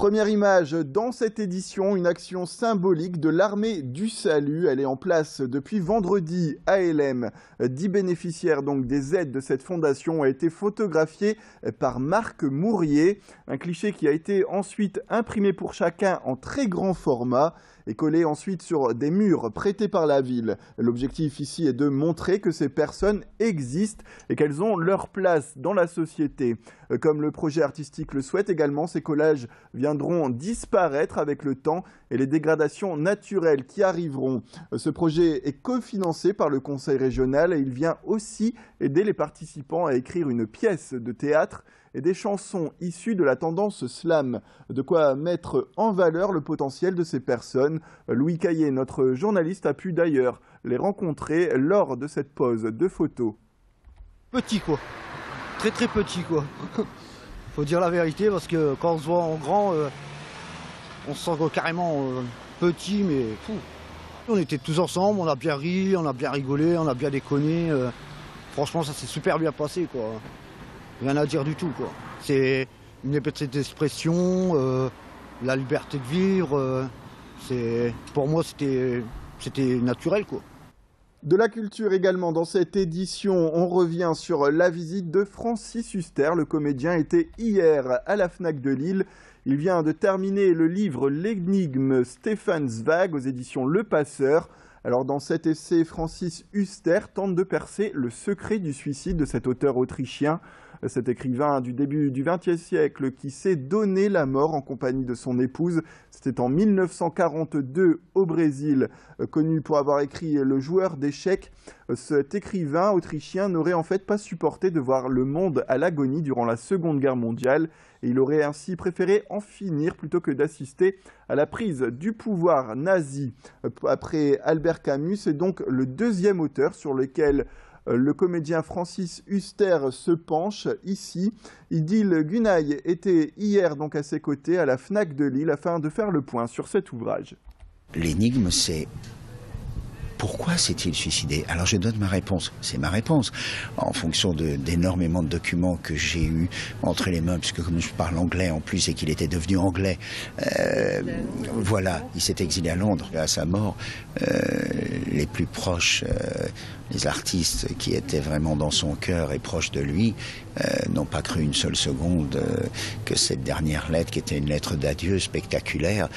Première image dans cette édition, une action symbolique de l'armée du salut. Elle est en place depuis vendredi à LM. 10 bénéficiaires donc des aides de cette fondation ont été photographiés par Marc Mourier. Un cliché qui a été ensuite imprimé pour chacun en très grand format et collé ensuite sur des murs prêtés par la ville. L'objectif ici est de montrer que ces personnes existent et qu'elles ont leur place dans la société. Comme le projet artistique le souhaite également, ces collages viendront disparaître avec le temps et les dégradations naturelles qui arriveront. Ce projet est cofinancé par le Conseil régional et il vient aussi aider les participants à écrire une pièce de théâtre et des chansons issues de la tendance slam. De quoi mettre en valeur le potentiel de ces personnes. Louis Caillé, notre journaliste, a pu d'ailleurs les rencontrer lors de cette pose de photos. Petit quoi, très petit quoi. Faut dire la vérité parce que quand on se voit en grand, on se sent carrément petit mais fou. On était tous ensemble, on a bien ri, on a bien rigolé, on a bien déconné. Franchement ça s'est super bien passé quoi. Rien à dire du tout quoi. C'est une liberté d'expression, la liberté de vivre. Pour moi c'était naturel quoi. De la culture également dans cette édition, on revient sur la visite de Francis Huster. Le comédien était hier à la Fnac de Lille. Il vient de terminer le livre L'énigme Stefan Zweig aux éditions Le Passeur. Alors dans cet essai, Francis Huster tente de percer le secret du suicide de cet auteur autrichien. Cet écrivain du début du XXe siècle qui s'est donné la mort en compagnie de son épouse. C'était en 1942 au Brésil, connu pour avoir écrit Le joueur d'échecs. Cet écrivain autrichien n'aurait en fait pas supporté de voir le monde à l'agonie durant la Seconde Guerre mondiale. Et il aurait ainsi préféré en finir plutôt que d'assister à la prise du pouvoir nazi. Après Albert Camus, c'est donc le deuxième auteur sur lequel le comédien Francis Huster se penche ici. Idil Gunay était hier donc à ses côtés à la Fnac de Lille afin de faire le point sur cet ouvrage. L'énigme, c'est pourquoi s'est-il suicidé? Alors je donne ma réponse, c'est ma réponse, en fonction d'énormément de documents que j'ai eus entre les mains, puisque comme je parle anglais en plus et qu'il était devenu anglais, voilà, il s'est exilé à Londres. À sa mort, les plus proches, les artistes qui étaient vraiment dans son cœur et proches de lui, n'ont pas cru une seule seconde que cette dernière lettre, qui était une lettre d'adieu spectaculaire,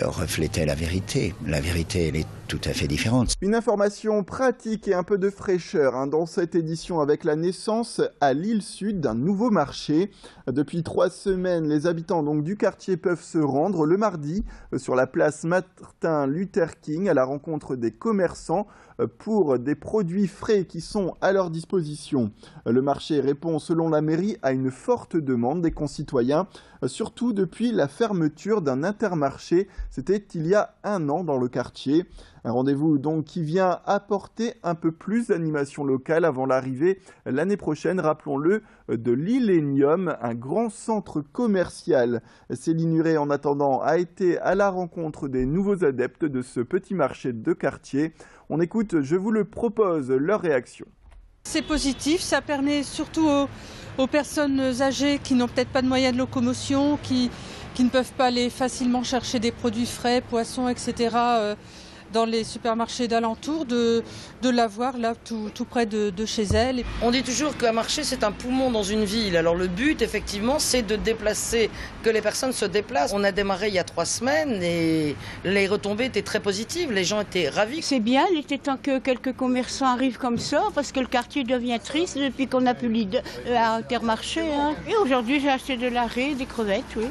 reflétait la vérité. La vérité, elle est tout à fait différente. Une information pratique et un peu de fraîcheur dans cette édition avec la naissance à l'île Sud d'un nouveau marché. Depuis 3 semaines, les habitants donc du quartier peuvent se rendre le mardi sur la place Martin Luther King à la rencontre des commerçants pour des produits frais qui sont à leur disposition. Le marché répond selon la mairie à une forte demande des concitoyens, surtout depuis la fermeture d'un Intermarché. C'était il y a 1 an dans le quartier. Un rendez-vous donc qui vient apporter un peu plus d'animation locale avant l'arrivée l'année prochaine, rappelons-le, de l'Illénium, un grand centre commercial. Céline Huret, en attendant, a été à la rencontre des nouveaux adeptes de ce petit marché de quartier. On écoute, je vous le propose, leur réaction. C'est positif, ça permet surtout aux personnes âgées qui n'ont peut-être pas de moyens de locomotion, qui ne peuvent pas aller facilement chercher des produits frais, poissons, etc. Dans les supermarchés d'alentour, de l'avoir là tout près de chez elles. On dit toujours qu'un marché c'est un poumon dans une ville. Alors le but effectivement c'est de déplacer, que les personnes se déplacent. On a démarré il y a 3 semaines et les retombées étaient très positives, les gens étaient ravis. C'est bien, il était temps que quelques commerçants arrivent comme ça parce que le quartier devient triste depuis qu'on n'a plus l'Intermarché. Et aujourd'hui j'ai acheté de l'arrêt, des crevettes, oui.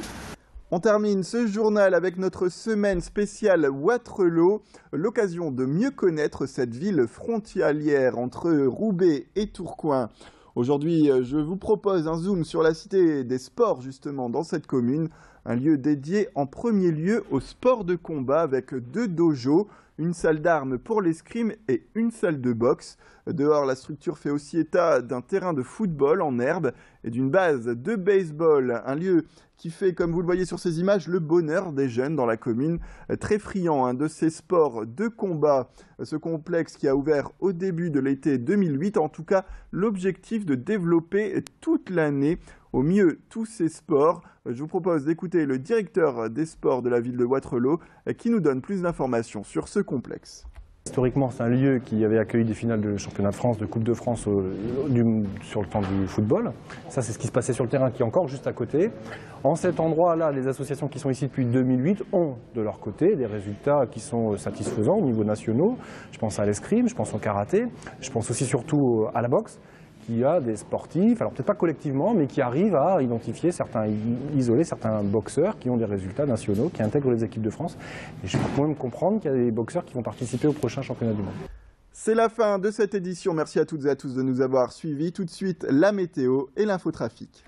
On termine ce journal avec notre semaine spéciale Waterloo, l'occasion de mieux connaître cette ville frontalière entre Roubaix et Tourcoing. Aujourd'hui, je vous propose un zoom sur la cité des sports, justement, dans cette commune. Un lieu dédié en premier lieu au sport de combat avec 2 dojos, une salle d'armes pour l'escrime et une salle de boxe. Dehors, la structure fait aussi état d'un terrain de football en herbe et d'une base de baseball. Un lieu qui fait, comme vous le voyez sur ces images, le bonheur des jeunes dans la commune, très friand de ces sports de combat. Ce complexe qui a ouvert au début de l'été 2008, en tout cas l'objectif de développer toute l'année au mieux tous ces sports. Je vous propose d'écouter le directeur des sports de la ville de Wattrelos qui nous donne plus d'informations sur ce complexe. Historiquement, c'est un lieu qui avait accueilli des finales de championnat de France, de Coupe de France sur le temps du football. Ça, c'est ce qui se passait sur le terrain qui est encore juste à côté. En cet endroit-là, les associations qui sont ici depuis 2008 ont de leur côté des résultats qui sont satisfaisants au niveau national. Je pense à l'escrime, je pense au karaté, je pense aussi surtout à la boxe, qui a des sportifs, alors peut-être pas collectivement, mais qui arrivent à identifier isoler certains boxeurs qui ont des résultats nationaux, qui intègrent les équipes de France. Et je peux même comprendre qu'il y a des boxeurs qui vont participer au prochain championnat du monde. C'est la fin de cette édition. Merci à toutes et à tous de nous avoir suivis. Tout de suite, la météo et l'infotrafic.